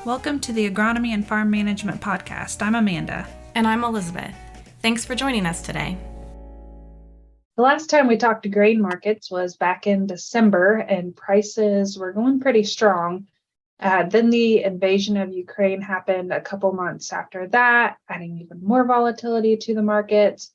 Welcome to the Agronomy and Farm Management Podcast. I'm Amanda. And I'm Elizabeth. Thanks for joining us today. The last time we talked to grain markets was back in December, and prices were going pretty strong. Then the invasion of Ukraine happened a couple months after that, adding even more volatility to the markets.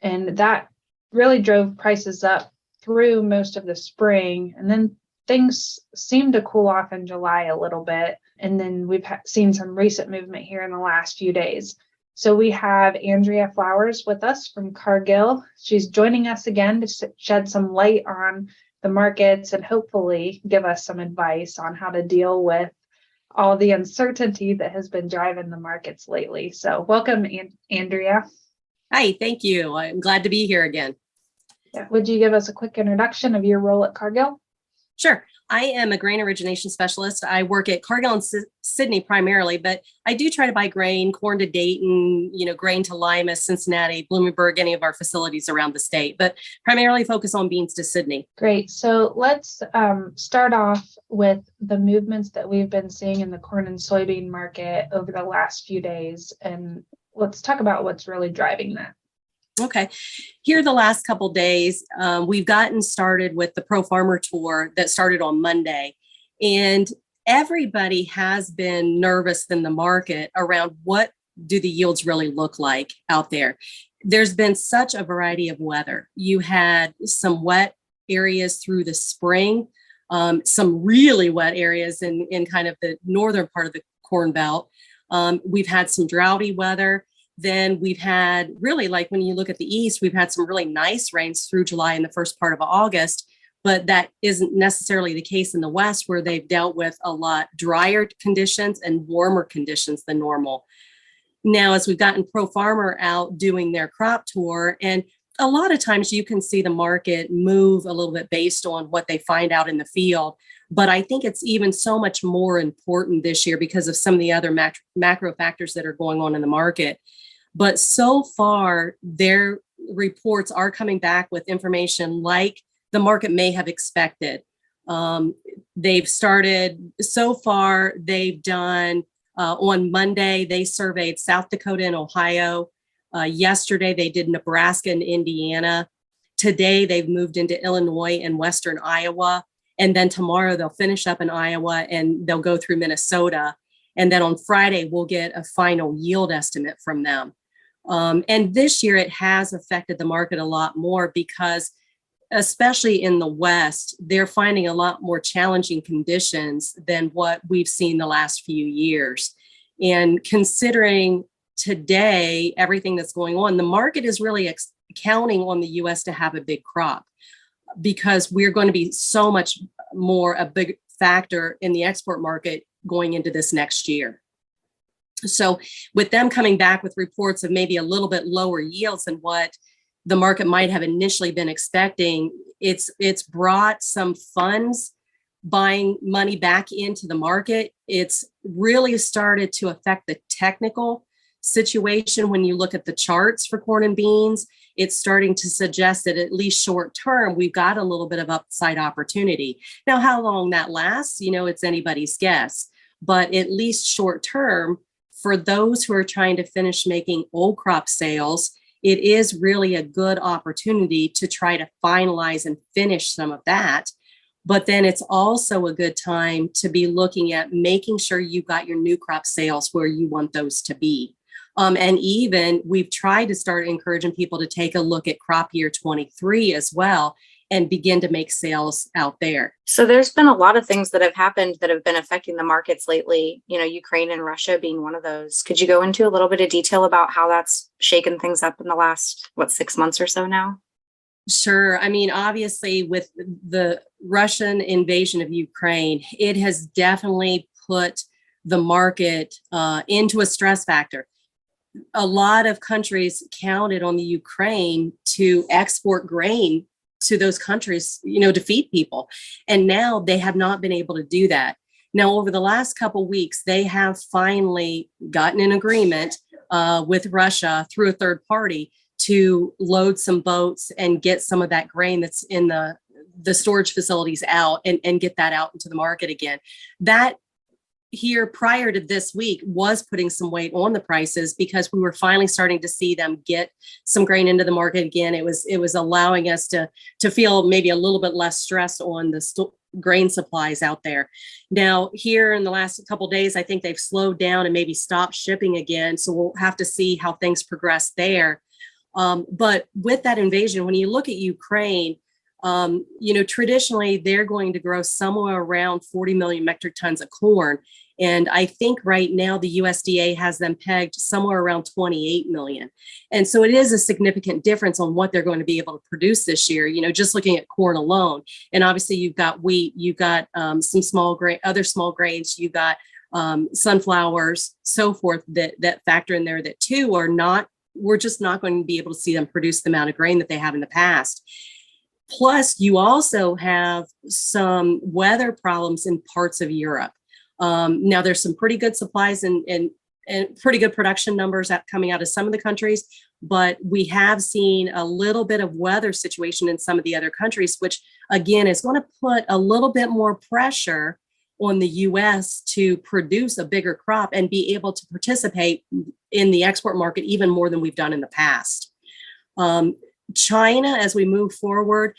And that really drove prices up through most of the spring. And then things seemed to cool off in July a little bit. And then we've seen some recent movement here in the last few days. So we have Andrea Flowers with us from Cargill. She's joining us again to shed some light on the markets and hopefully give us some advice on how to deal with all the uncertainty that has been driving the markets lately. So welcome, Andrea. Hi, thank you. I'm glad to be here again. Yeah. Would you give us a quick introduction of your role at Cargill? Sure. I am a grain origination specialist. I work at Cargill in Sydney primarily, but I do try to buy grain, corn to Dayton, grain to Lima, Cincinnati, Bloomingburg, any of our facilities around the state, but primarily focus on beans to Sydney. Great. So let's start off with the movements that we've been seeing in the corn and soybean market over the last few days. And let's talk about what's really driving that. Okay. Here the last couple of days, we've gotten started with the Pro Farmer Tour that started on Monday. And everybody has been nervous in the market around what do the yields really look like out there. There's been such a variety of weather. You had some wet areas through the spring, some really wet areas in kind of the northern part of the Corn Belt. We've had some droughty weather. Then we've had really, like when you look at the east, we've had some really nice rains through July and the first part of August, but that isn't necessarily the case in the west, where they've dealt with a lot drier conditions and warmer conditions than normal. Now, as we've gotten Pro Farmer out doing their crop tour, and a lot of times you can see the market move a little bit based on what they find out in the field. But I think it's even so much more important this year because of some of the other macro factors that are going on in the market. But so far, their reports are coming back with information like the market may have expected. They've started, so far, they've done, on Monday, they surveyed South Dakota and Ohio. Yesterday, they did Nebraska and Indiana. Today, they've moved into Illinois and Western Iowa. And then tomorrow, they'll finish up in Iowa and they'll go through Minnesota. And then on Friday, we'll get a final yield estimate from them. And this year, it has affected the market a lot more because, especially in the West, they're finding a lot more challenging conditions than what we've seen the last few years. And considering today, everything that's going on, the market is really counting on the U.S. to have a big crop because we're going to be so much more a big factor in the export market going into this next year. So with them coming back with reports of maybe a little bit lower yields than what the market might have initially been expecting, it's brought some funds buying money back into the market. It's really started to affect the technical situation. When you look at the charts for corn and beans, it's starting to suggest that at least short term, we've got a little bit of upside opportunity. Now, how long that lasts, it's anybody's guess. But at least short term, for those who are trying to finish making old crop sales, it is really a good opportunity to try to finalize and finish some of that. But then it's also a good time to be looking at making sure you've got your new crop sales where you want those to be. And even we've tried to start encouraging people to take a look at crop year 23 as well and begin to make sales out there. So there's been a lot of things that have happened that have been affecting the markets lately, Ukraine and Russia being one of those. Could you go into a little bit of detail about how that's shaken things up in the last, 6 months or so now? Sure. I mean, obviously, with the Russian invasion of Ukraine, it has definitely put the market into a stress factor. A lot of countries counted on the Ukraine to export grain to those countries, to feed people. And now they have not been able to do that. Now, over the last couple of weeks, they have finally gotten an agreement with Russia through a third party to load some boats and get some of that grain that's in the storage facilities out and get that out into the market again. That here prior to this week was putting some weight on the prices because we were finally starting to see them get some grain into the market again. It was allowing us to feel maybe a little bit less stress on the grain supplies out there. Now, here in the last couple of days, I think they've slowed down and maybe stopped shipping again. So we'll have to see how things progress there. But with that invasion, when you look at Ukraine, traditionally they're going to grow somewhere around 40 million metric tons of corn. And I think right now the USDA has them pegged somewhere around 28 million. And so it is a significant difference on what they're going to be able to produce this year, just looking at corn alone. And obviously you've got wheat, you've got some other small grains, you've got sunflowers, so forth that factor in there that too we're just not going to be able to see them produce the amount of grain that they have in the past. Plus, you also have some weather problems in parts of Europe. Now, there's some pretty good supplies and pretty good production numbers coming out of some of the countries, but we have seen a little bit of weather situation in some of the other countries, which again is going to put a little bit more pressure on the U.S. to produce a bigger crop and be able to participate in the export market even more than we've done in the past. China, as we move forward,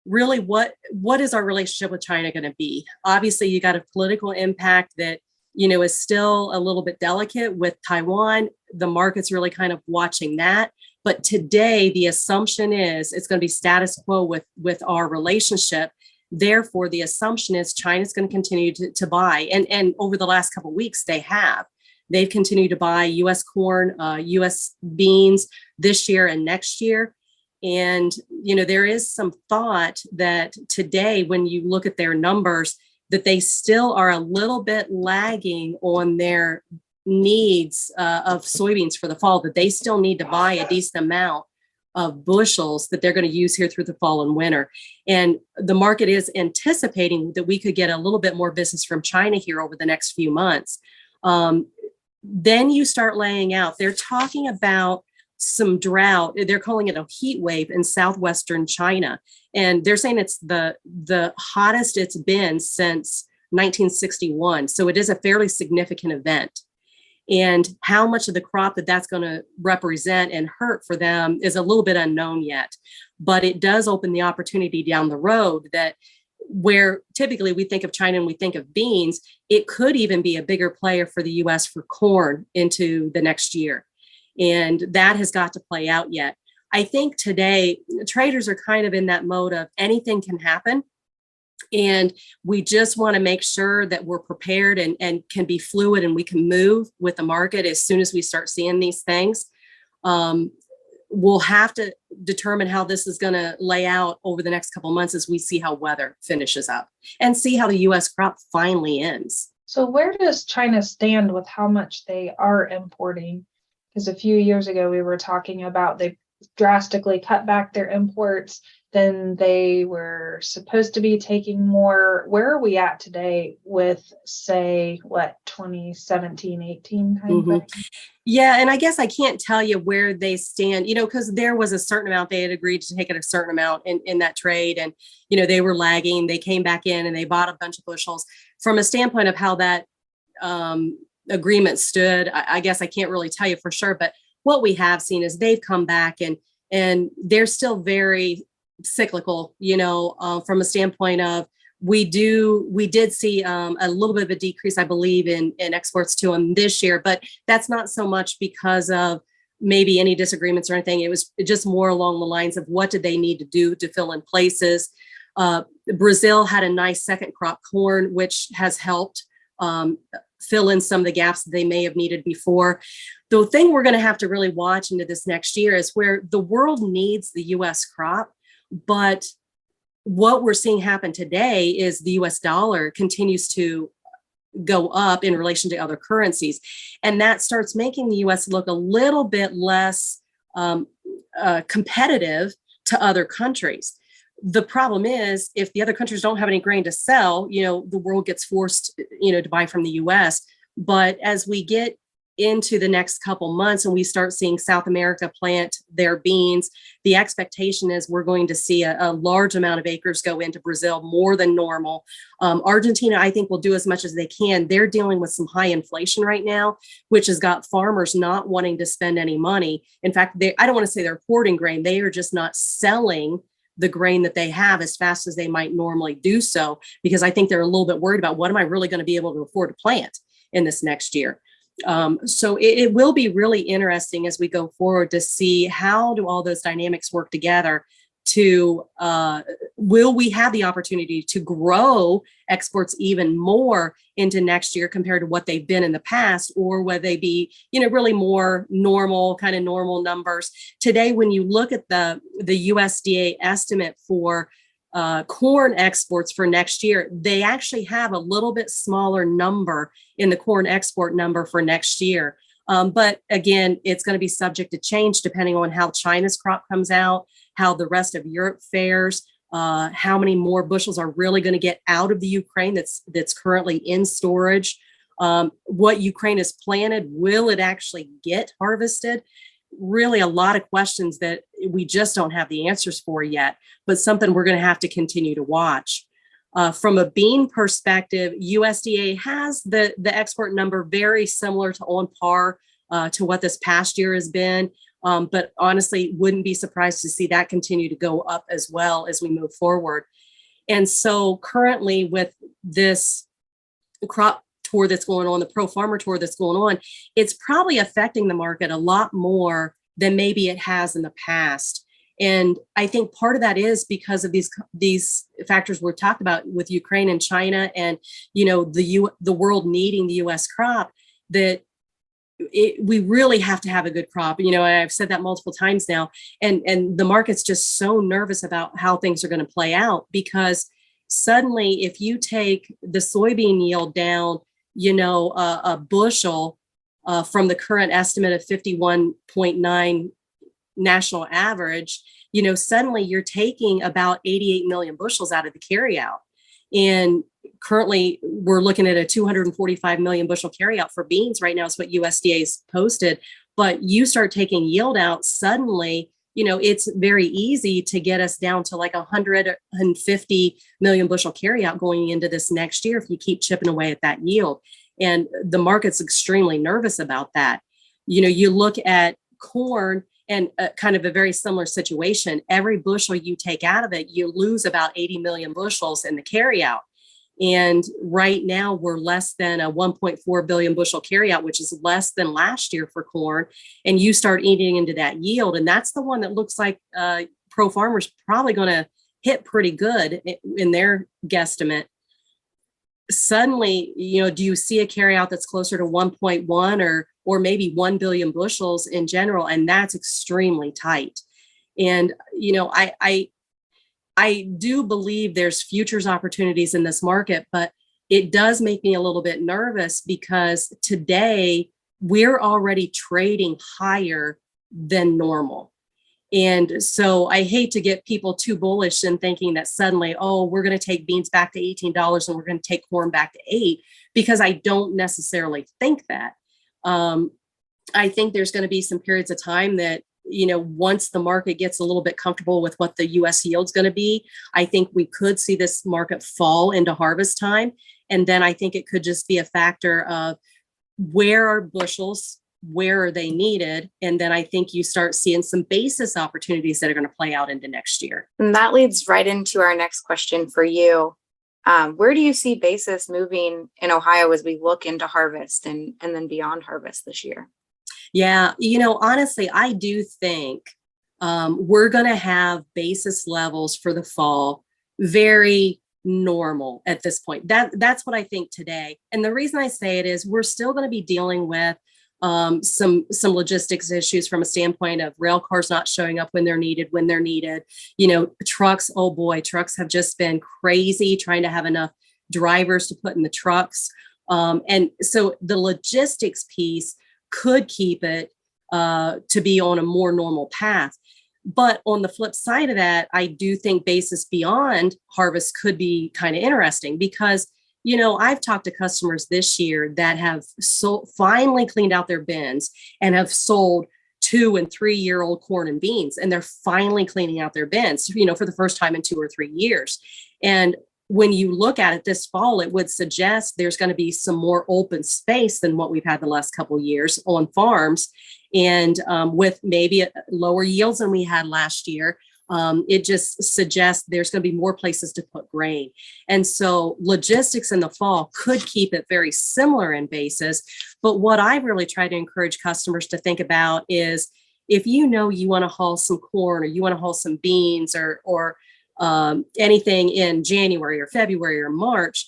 really what is our relationship with China going to be? Obviously, you got a political impact that, is still a little bit delicate with Taiwan. The market's really kind of watching that. But today, the assumption is it's going to be status quo with our relationship. Therefore, the assumption is China's going to continue to buy. And over the last couple of weeks, they've continued to buy U.S. corn, U.S. beans this year and next year. And, there is some thought that today, when you look at their numbers, that they still are a little bit lagging on their needs of soybeans for the fall, that they still need to buy a decent amount of bushels that they're going to use here through the fall and winter. And the market is anticipating that we could get a little bit more business from China here over the next few months. Then you start laying out, they're talking about some drought. They're calling it a heat wave in southwestern China. And they're saying it's the hottest it's been since 1961. So it is a fairly significant event. And how much of the crop that's going to represent and hurt for them is a little bit unknown yet. But it does open the opportunity down the road that where typically we think of China and we think of beans, it could even be a bigger player for the U.S. for corn into the next year. And that has got to play out yet. I think today traders are kind of in that mode of anything can happen. And we just want to make sure that we're prepared and can be fluid and we can move with the market as soon as we start seeing these things. We'll have to determine how this is going to lay out over the next couple of months as we see how weather finishes up and see how the U.S. crop finally ends. So where does China stand with how much they are importing? Because a few years ago, we were talking about they drastically cut back their imports. Then they were supposed to be taking more. Where are we at today with, say, 2017, 18 kind of thing? Yeah, and I guess I can't tell you where they stand, because there was a certain amount they had agreed to take at a certain amount in that trade. And, they were lagging. They came back in and they bought a bunch of bushels. From a standpoint of how that agreement stood, I guess I can't really tell you for sure. But what we have seen is they've come back and they're still very cyclical, from a standpoint of we did see a little bit of a decrease, I believe, in exports to them this year, but that's not so much because of maybe any disagreements or anything. It was just more along the lines of what did they need to do to fill in places. Brazil had a nice second crop corn, which has helped fill in some of the gaps that they may have needed before. The thing we're going to have to really watch into this next year is where the world needs the U.S. crop, but what we're seeing happen today is the U.S. dollar continues to go up in relation to other currencies. And that starts making the U.S. look a little bit less competitive to other countries. The problem is if the other countries don't have any grain to sell, the world gets forced, to buy from the U.S. But as we get into the next couple months and we start seeing South America plant their beans, the expectation is we're going to see a large amount of acres go into Brazil, more than normal. Argentina, I think, will do as much as they can. They're dealing with some high inflation right now, which has got farmers not wanting to spend any money. In fact, I don't want to say they're hoarding grain. They are just not selling the grain that they have as fast as they might normally do so, because I think they're a little bit worried about what am I really going to be able to afford to plant in this next year. So it will be really interesting as we go forward to see how do all those dynamics work together to, will we have the opportunity to grow exports even more into next year compared to what they've been in the past, or will they be, really more normal numbers? Today, when you look at the USDA estimate for corn exports for next year, they actually have a little bit smaller number in the corn export number for next year. But again, it's going to be subject to change depending on how China's crop comes out, how the rest of Europe fares, how many more bushels are really going to get out of the Ukraine that's currently in storage, what Ukraine has planted, will it actually get harvested? Really a lot of questions that we just don't have the answers for yet, but something we're going to have to continue to watch. From a bean perspective, USDA has the export number very similar to on par to what this past year has been. But honestly, wouldn't be surprised to see that continue to go up as well as we move forward. And so currently with this crop tour that's going on, the pro farmer tour that's going on, it's probably affecting the market a lot more than maybe it has in the past. And I think part of that is because of these factors we've talked about with Ukraine and China, and the world needing the U.S. crop, that we really have to have a good crop. I've said that multiple times now, and the market's just so nervous about how things are going to play out, because suddenly if you take the soybean yield down, a bushel from the current estimate of 51.9 national average, suddenly you're taking about 88 million bushels out of the carryout. And currently we're looking at a 245 million bushel carryout for beans right now is what USDA's posted. But you start taking yield out, suddenly, it's very easy to get us down to like 150 million bushel carryout going into this next year if you keep chipping away at that yield. And the market's extremely nervous about that. You look at corn, and kind of a very similar situation. Every bushel you take out of it, you lose about 80 million bushels in the carryout. And right now we're less than a 1.4 billion bushel carryout, which is less than last year for corn. And you start eating into that yield. And that's the one that looks like pro farmers probably going to hit pretty good in their guesstimate. Suddenly, do you see a carryout that's closer to 1.1 or maybe 1 billion bushels in general? And that's extremely tight. And, I do believe there's futures opportunities in this market, but it does make me a little bit nervous because today we're already trading higher than normal. And so I hate to get people too bullish and thinking that suddenly, we're going to take beans back to $18 and we're going to take corn back to $8, because I don't necessarily think that. I think there's going to be some periods of time that, once the market gets a little bit comfortable with what the U.S. yield's going to be, I think we could see this market fall into harvest time. And then I think it could just be a factor of where are bushels, where are they needed? And then I think you start seeing some basis opportunities that are going to play out into next year. And that leads right into our next question for you. Where do you see basis moving in Ohio as we look into harvest and then beyond harvest this year? Yeah, honestly, I do think we're going to have basis levels for the fall very normal at this point. That's what I think today. And the reason I say it is we're still going to be dealing with some logistics issues from a standpoint of rail cars not showing up when they're needed. Trucks, oh boy, trucks have just been crazy trying to have enough drivers to put in the trucks. And so the logistics piece could keep it to be on a more normal path. But on the flip side of that, I do think basis beyond harvest could be kind of interesting, because I've talked to customers this year that have finally cleaned out their bins and have sold 2 and 3 year old corn and beans, and they're finally cleaning out their bins, for the first time in 2 or 3 years. And when you look at it this fall, it would suggest there's going to be some more open space than what we've had the last couple of years on farms. And with maybe lower yields than we had last year, it just suggests there's going to be more places to put grain. And so logistics in the fall could keep it very similar in basis. But what I really try to encourage customers to think about is, if you want to haul some corn, or you want to haul some beans, or anything in January or February or March,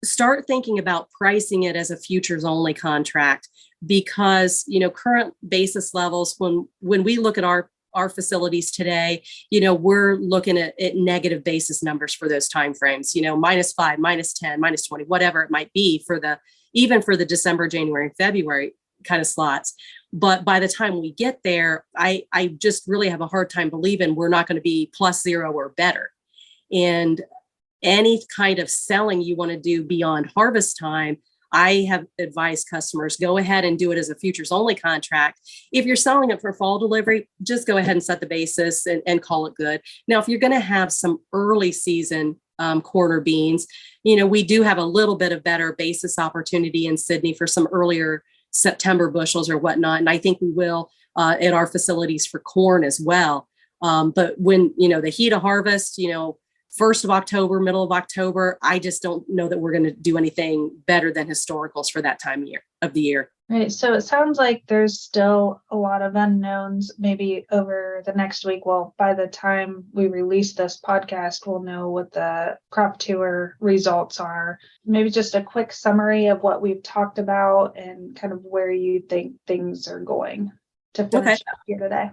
start thinking about pricing it as a futures only contract, because current basis levels, when we look at our facilities today, we're looking at negative basis numbers for those timeframes, -5, -10, -20, whatever it might be even for the December, January, and February kind of slots. But by the time we get there, I just really have a hard time believing we're not going to be +0 or better. And any kind of selling you want to do beyond harvest time, I have advised customers, go ahead and do it as a futures only contract. If you're selling it for fall delivery, just go ahead and set the basis and call it good. Now, if you're going to have some early season corn or beans, we do have a little bit of better basis opportunity in Sydney for some earlier September bushels or whatnot. And I think we will at our facilities for corn as well. But when, the heat of harvest, 1st of October, middle of October, I just don't know that we're going to do anything better than historicals for that time of the year. Right. So it sounds like there's still a lot of unknowns maybe over the next week. Well, by the time we release this podcast, we'll know what the crop tour results are. Maybe just a quick summary of what we've talked about and kind of where you think things are going to finish up here today.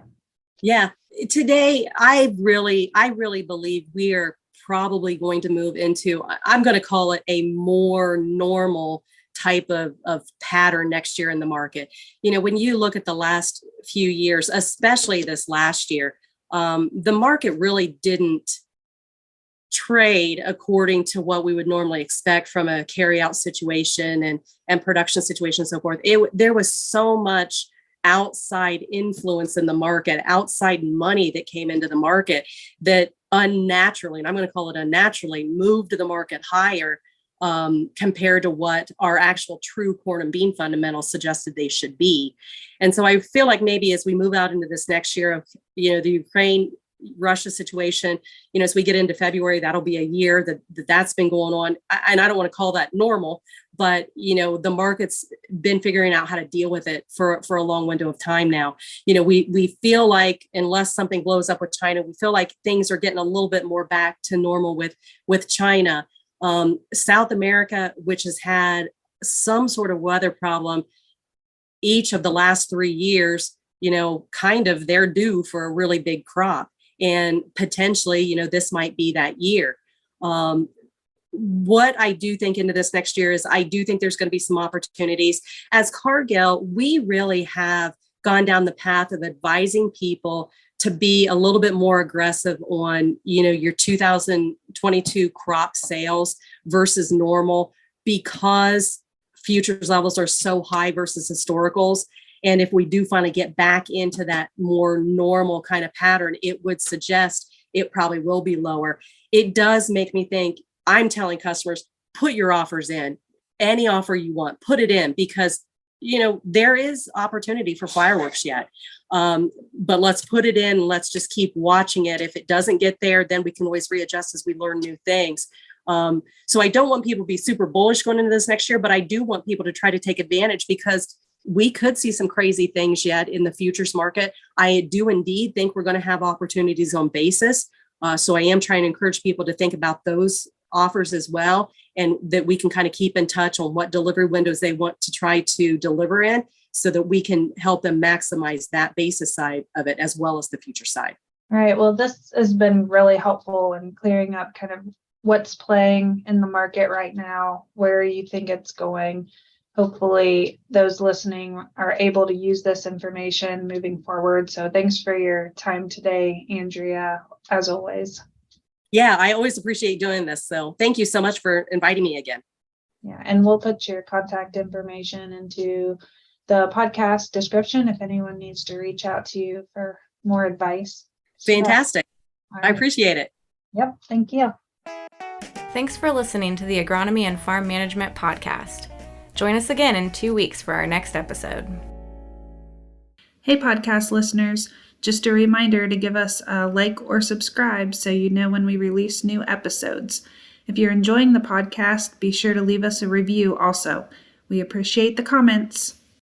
Yeah. Today, I really believe we are probably going to move into, I'm going to call it a more normal type of pattern next year in the market. When you look at the last few years, especially this last year, the market really didn't trade according to what we would normally expect from a carryout situation and production situation and so forth. There was so much outside influence in the market, outside money that came into the market that unnaturally, and I'm going to call it unnaturally, moved the market higher compared to what our actual true corn and bean fundamentals suggested they should be. And so I feel like maybe as we move out into this next year of, the Ukraine Russia situation, as we get into February, that'll be a year that's been going on. And I don't want to call that normal, but, the market's been figuring out how to deal with it for a long window of time now. We feel like, unless something blows up with China, we feel like things are getting a little bit more back to normal with China. South America, which has had some sort of weather problem each of the last 3 years, kind of they're due for a really big crop. And potentially, this might be that year. What I do think into this next year is I do think there's going to be some opportunities. As Cargill, we really have gone down the path of advising people to be a little bit more aggressive on, your 2022 crop sales versus normal, because futures levels are so high versus historicals. And if we do finally get back into that more normal kind of pattern, it would suggest it probably will be lower. It does make me think, I'm telling customers, put your offers in, any offer you want, put it in, because, there is opportunity for fireworks yet. But let's put it in. Let's just keep watching it. If it doesn't get there, then we can always readjust as we learn new things. So I don't want people to be super bullish going into this next year, but I do want people to try to take advantage, because we could see some crazy things yet in the futures market. I do indeed think we're going to have opportunities on basis. So I am trying to encourage people to think about those offers as well, and that we can kind of keep in touch on what delivery windows they want to try to deliver in, so that we can help them maximize that basis side of it as well as the future side. All right. Well, this has been really helpful in clearing up kind of what's playing in the market right now, where you think it's going. Hopefully those listening are able to use this information moving forward. So thanks for your time today, Andrea, as always. Yeah, I always appreciate doing this. So thank you so much for inviting me again. Yeah, and we'll put your contact information into the podcast description if anyone needs to reach out to you for more advice. Fantastic. All I right. appreciate it. Yep, thank you. Thanks for listening to the Agronomy and Farm Management Podcast. Join us again in 2 weeks for our next episode. Hey, podcast listeners. Just a reminder to give us a like or subscribe so you know when we release new episodes. If you're enjoying the podcast, be sure to leave us a review also. We appreciate the comments.